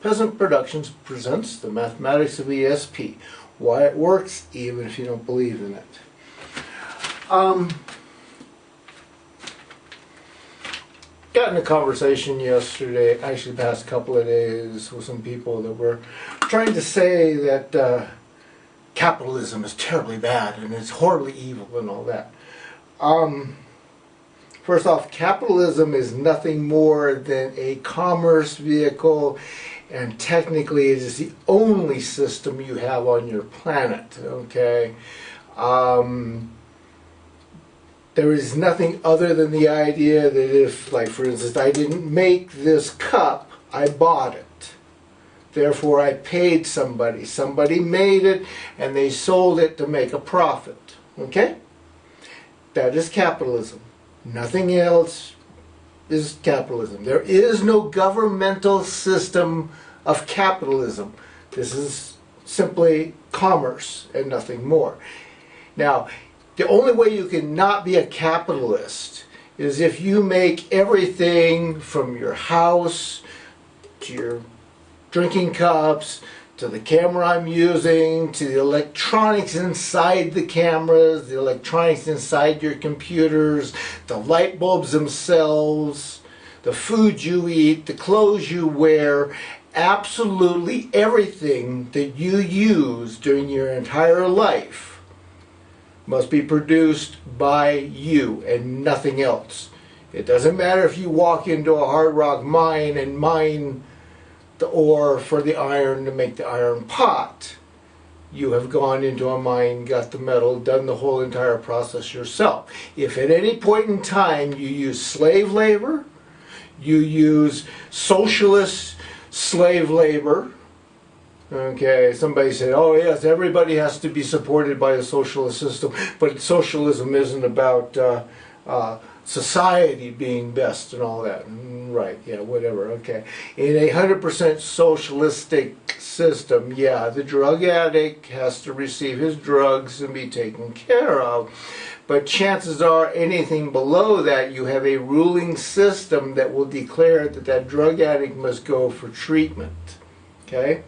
Peasant Productions presents the mathematics of ESP. Why it works, even if you don't believe in it. Got in a conversation yesterday, actually past a couple of days, with some people that were trying to say that capitalism is terribly bad and it's horribly evil and all that. First off, capitalism is nothing more than a commerce vehicle, and technically it is the only system you have on your planet, okay? There is nothing other than the idea that if, like for instance, I didn't make this cup, I bought it. Therefore I paid somebody. Somebody made it and they sold it to make a profit, okay? That is capitalism. Nothing else is capitalism. There is no governmental system of capitalism. This is simply commerce and nothing more. Now, the only way you can not be a capitalist is if you make everything from your house to your drinking cups to the camera I'm using, to the electronics inside the cameras, the electronics inside your computers, the light bulbs themselves, the food you eat, the clothes you wear, absolutely everything that you use during your entire life must be produced by you and nothing else. It doesn't matter if you walk into a hard rock mine and mine the ore for the iron to make the iron pot. You have gone into a mine, got the metal, done the whole entire process yourself. If at any point in time you use slave labor, you use socialist slave labor, okay, somebody said, oh yes, everybody has to be supported by a socialist system, but socialism isn't about society being best and all that. Right, yeah, whatever, okay. In a 100% socialistic system, yeah, the drug addict has to receive his drugs and be taken care of. But chances are anything below that, you have a ruling system that will declare that that drug addict must go for treatment, okay?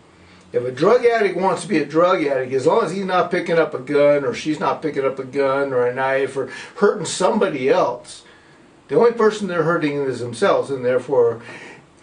If a drug addict wants to be a drug addict, as long as he's not picking up a gun or she's not picking up a gun or a knife or hurting somebody else, the only person they're hurting is themselves, and therefore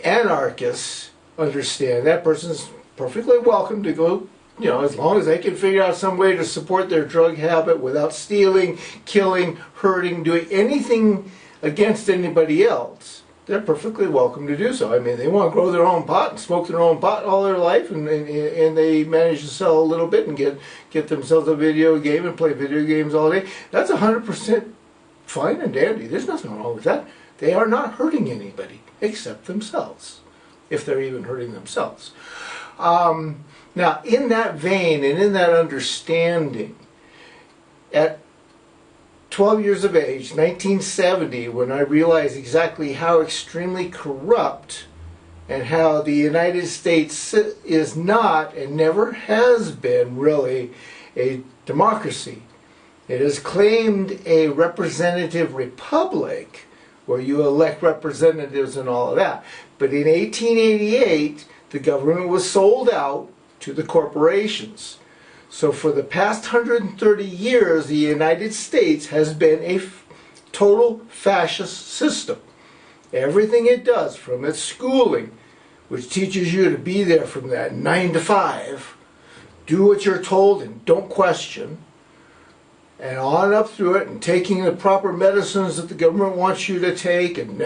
anarchists understand that person's perfectly welcome to go, you know, as long as they can figure out some way to support their drug habit without stealing, killing, hurting, doing anything against anybody else. They're perfectly welcome to do so. I mean, they want to grow their own pot and smoke their own pot all their life, and they manage to sell a little bit and get themselves a video game and play video games all day. That's 100% fine and dandy. There's nothing wrong with that. They are not hurting anybody except themselves, if they're even hurting themselves. Now, in that vein and in that understanding, at 12 years of age, 1970, when I realized exactly how extremely corrupt and how the United States is not and never has been really a democracy. It has claimed a representative republic where you elect representatives and all of that. But in 1888, the government was sold out to the corporations. So for the past 130 years, the United States has been a total fascist system. Everything it does, from its schooling, which teaches you to be there from that 9 to 5, do what you're told and don't question, and on up through it, and taking the proper medicines that the government wants you to take, and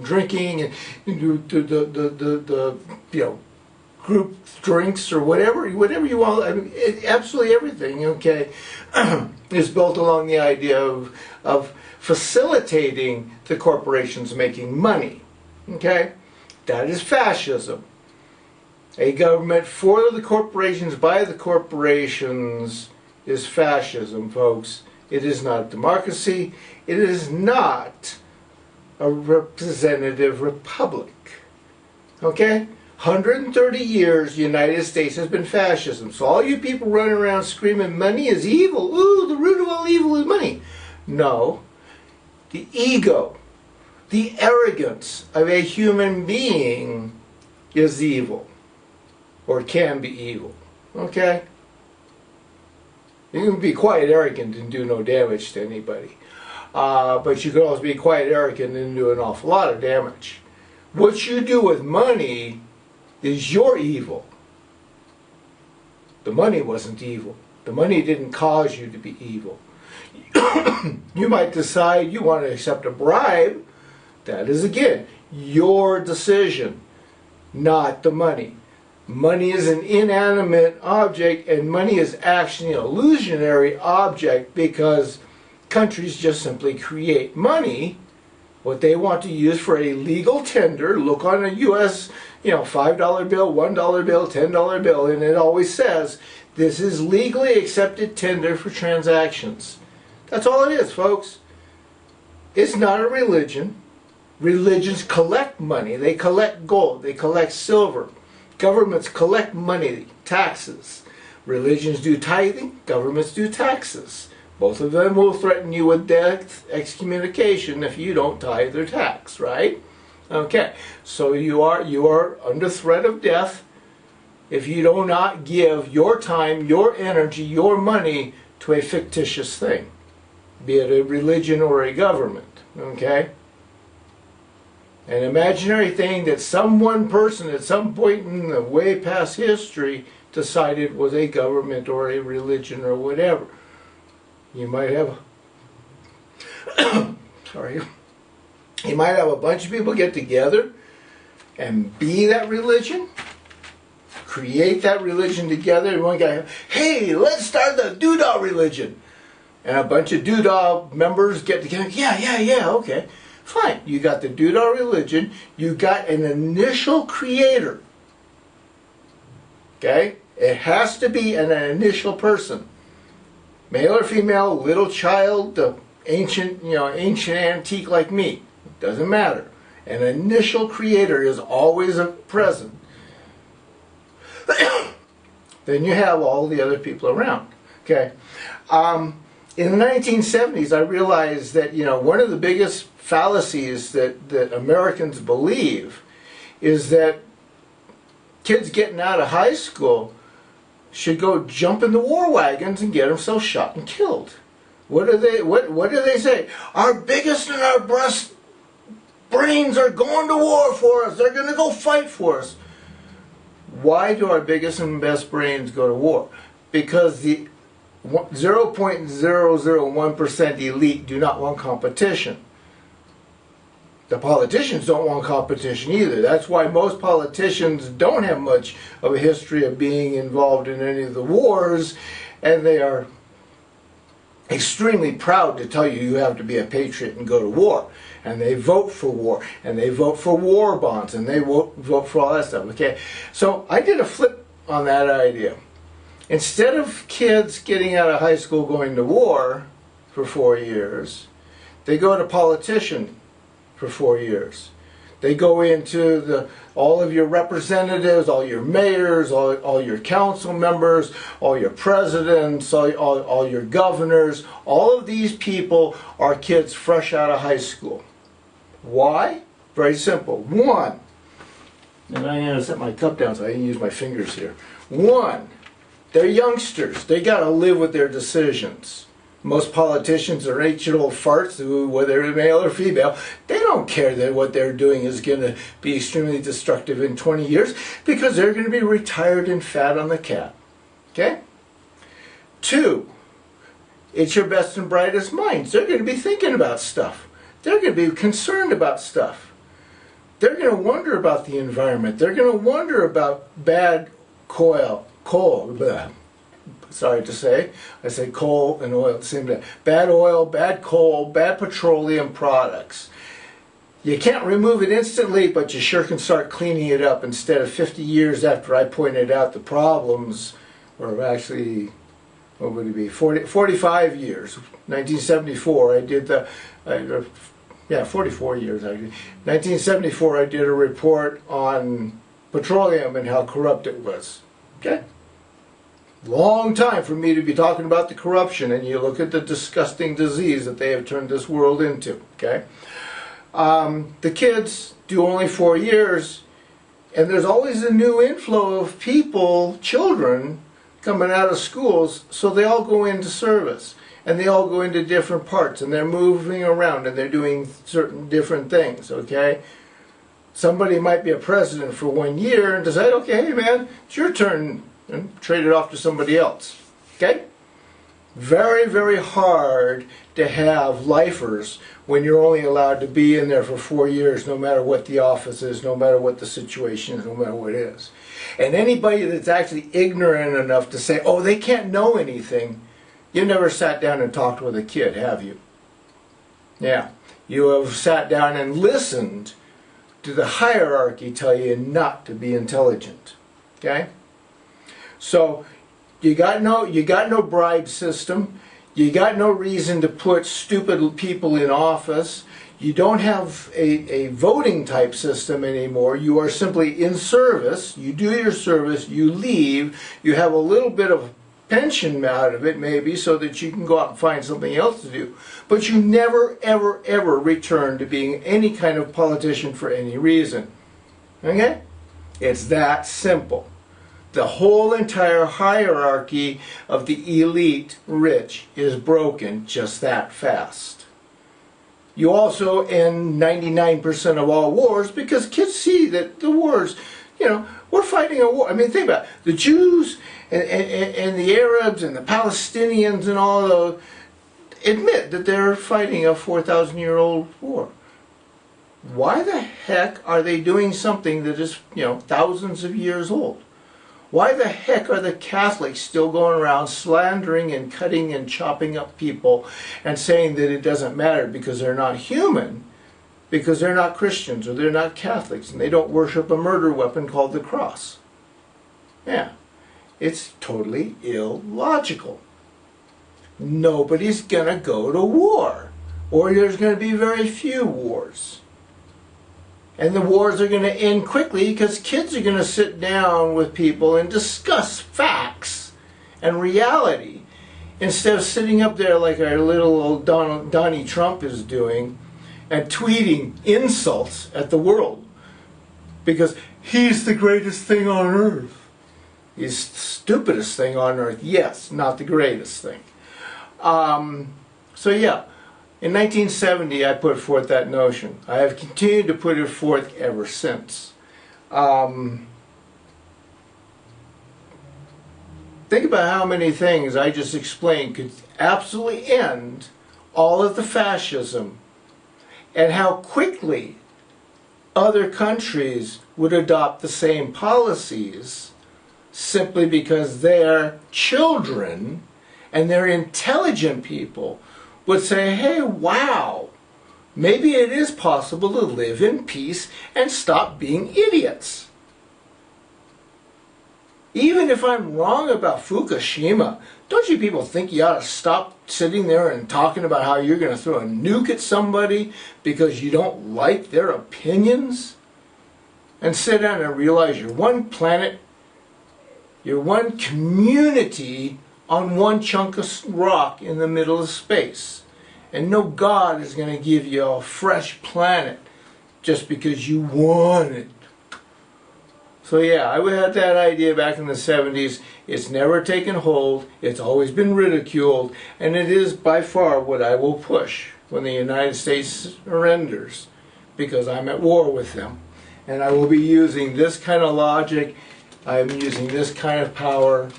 drinking, and the you know, group drinks or whatever you want. I mean, absolutely everything, okay, is built along the idea of facilitating the corporations making money, okay? That is fascism. A government for the corporations, by the corporations, is fascism, folks. It is not democracy. It is not a representative republic, okay? 130 years, the United States has been fascism. So all you people running around screaming money is evil. Ooh, the root of all evil is money. No. The ego, the arrogance of a human being is evil. or it can be evil. Okay? You can be quite arrogant and do no damage to anybody. But you can also be quite arrogant and do an awful lot of damage. What you do with money is your evil. The money wasn't evil. The money didn't cause you to be evil. You might decide you want to accept a bribe. That is, again, your decision, not the money. Money is an inanimate object, and money is actually an illusionary object because countries just simply create money, what they want to use for a legal tender. Look on a U.S., $5 bill, $1 bill, $10 bill, and it always says, this is legally accepted tender for transactions. That's all it is, folks. It's not a religion. Religions collect money. They collect gold. They collect silver. Governments collect money, taxes. Religions do tithing. Governments do taxes. Both of them will threaten you with death, excommunication, if you don't tithe or tax, right? Okay, so you are under threat of death if you do not give your time, your energy, your money to a fictitious thing, be it a religion or a government, okay? An imaginary thing that some one person at some point in the way past history decided was a government or a religion or whatever. You might have, you might have a bunch of people get together and be that religion, create that religion together, and one guy, hey, let's start the doodah religion. And a bunch of doodah members get together, yeah, okay. Fine, you got the doodah religion, you got an initial creator. Okay? It has to be an initial person. Male or female, little child, ancient antique like me. Doesn't matter. An initial creator is always present. Then you have all the other people around. Okay? In the 1970s, I realized that, one of the biggest fallacies that Americans believe is that kids getting out of high school should go jump in the war wagons and get themselves shot and killed. What do they say? Our biggest and our best brains are going to war for us. They're going to go fight for us. Why do our biggest and best brains go to war? Because the 0.001% elite do not want competition. The politicians don't want competition either. That's why most politicians don't have much of a history of being involved in any of the wars, and they are extremely proud to tell you have to be a patriot and go to war. And they vote for war, and they vote for war bonds, and they vote for all that stuff. Okay, so I did a flip on that idea. Instead of kids getting out of high school going to war for 4 years, they go to politician for 4 years. They go into all of your representatives, all your mayors, all your council members, all your presidents, all your governors. All of these people are kids fresh out of high school. Why? Very simple. One, and I'm going to set my cup down so I can use my fingers here. One, they're youngsters. They got to live with their decisions. Most politicians are ancient old farts who, whether they're male or female, they don't care that what they're doing is going to be extremely destructive in 20 years because they're going to be retired and fat on the cat. Okay? Two, it's your best and brightest minds. They're going to be thinking about stuff. They're going to be concerned about stuff. They're going to wonder about the environment. They're going to wonder about bad coal. Sorry to say, I say coal and oil at the same time. Bad oil, bad coal, bad petroleum products. You can't remove it instantly, but you sure can start cleaning it up. Instead of 50 years after I pointed out the problems, or actually, what would it be, 45 years. 1974, I did 44 years actually. 1974, I did a report on petroleum and how corrupt it was. Okay? Long time for me to be talking about the corruption, and you look at the disgusting disease that they have turned this world into. Okay, the kids do only 4 years. And there's always a new inflow of people, children, coming out of schools, so they all go into service. And they all go into different parts, and they're moving around, and they're doing certain different things, okay? Somebody might be a president for 1 year and decide, okay, hey man, it's your turn, and trade it off to somebody else, okay? Very, very hard to have lifers when you're only allowed to be in there for 4 years, no matter what the office is, no matter what the situation is, no matter what it is. And anybody that's actually ignorant enough to say, oh, they can't know anything, you never sat down and talked with a kid, have you? Yeah. You have sat down and listened to the hierarchy tell you not to be intelligent. Okay? So you got no bribe system. You got no reason to put stupid people in office. You don't have a voting type system anymore. You are simply in service. You do your service, you leave, you have a little bit of pension out of it maybe so that you can go out and find something else to do. But you never, ever, ever return to being any kind of politician for any reason. Okay? It's that simple. The whole entire hierarchy of the elite rich is broken just that fast. You also end 99% of all wars because kids see that the wars, you know, we're fighting a war. I mean, think about it. The Jews and the Arabs and the Palestinians and all those admit that they're fighting a 4,000-year-old war. Why the heck are they doing something that is, you know, thousands of years old? Why the heck are the Catholics still going around slandering and cutting and chopping up people and saying that it doesn't matter because they're not human, because they're not Christians or they're not Catholics and they don't worship a murder weapon called the cross? Yeah. It's totally illogical. Nobody's going to go to war. Or there's going to be very few wars. And the wars are going to end quickly because kids are going to sit down with people and discuss facts and reality instead of sitting up there like our little old Donnie Trump is doing and tweeting insults at the world because he's the greatest thing on earth. He's the stupidest thing on earth. Yes, not the greatest thing. So yeah, in 1970 I put forth that notion. I have continued to put it forth ever since. Think about how many things I just explained could absolutely end all of the fascism and how quickly other countries would adopt the same policies simply because their children and their intelligent people would say, hey, wow, maybe it is possible to live in peace and stop being idiots. Even if I'm wrong about Fukushima, don't you people think you ought to stop sitting there and talking about how you're going to throw a nuke at somebody because you don't like their opinions? And sit down and realize you're one planet, you're one community on one chunk of rock in the middle of space. And no God is going to give you a fresh planet just because you want it. So yeah, I had that idea back in the 70s. It's never taken hold. It's always been ridiculed. And it is by far what I will push when the United States surrenders, because I'm at war with them. And I will be using this kind of logic. I'm using this kind of power.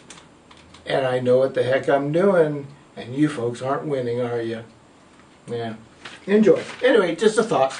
And I know what the heck I'm doing. And you folks aren't winning, are you? Yeah. Enjoy. Anyway, just a thought.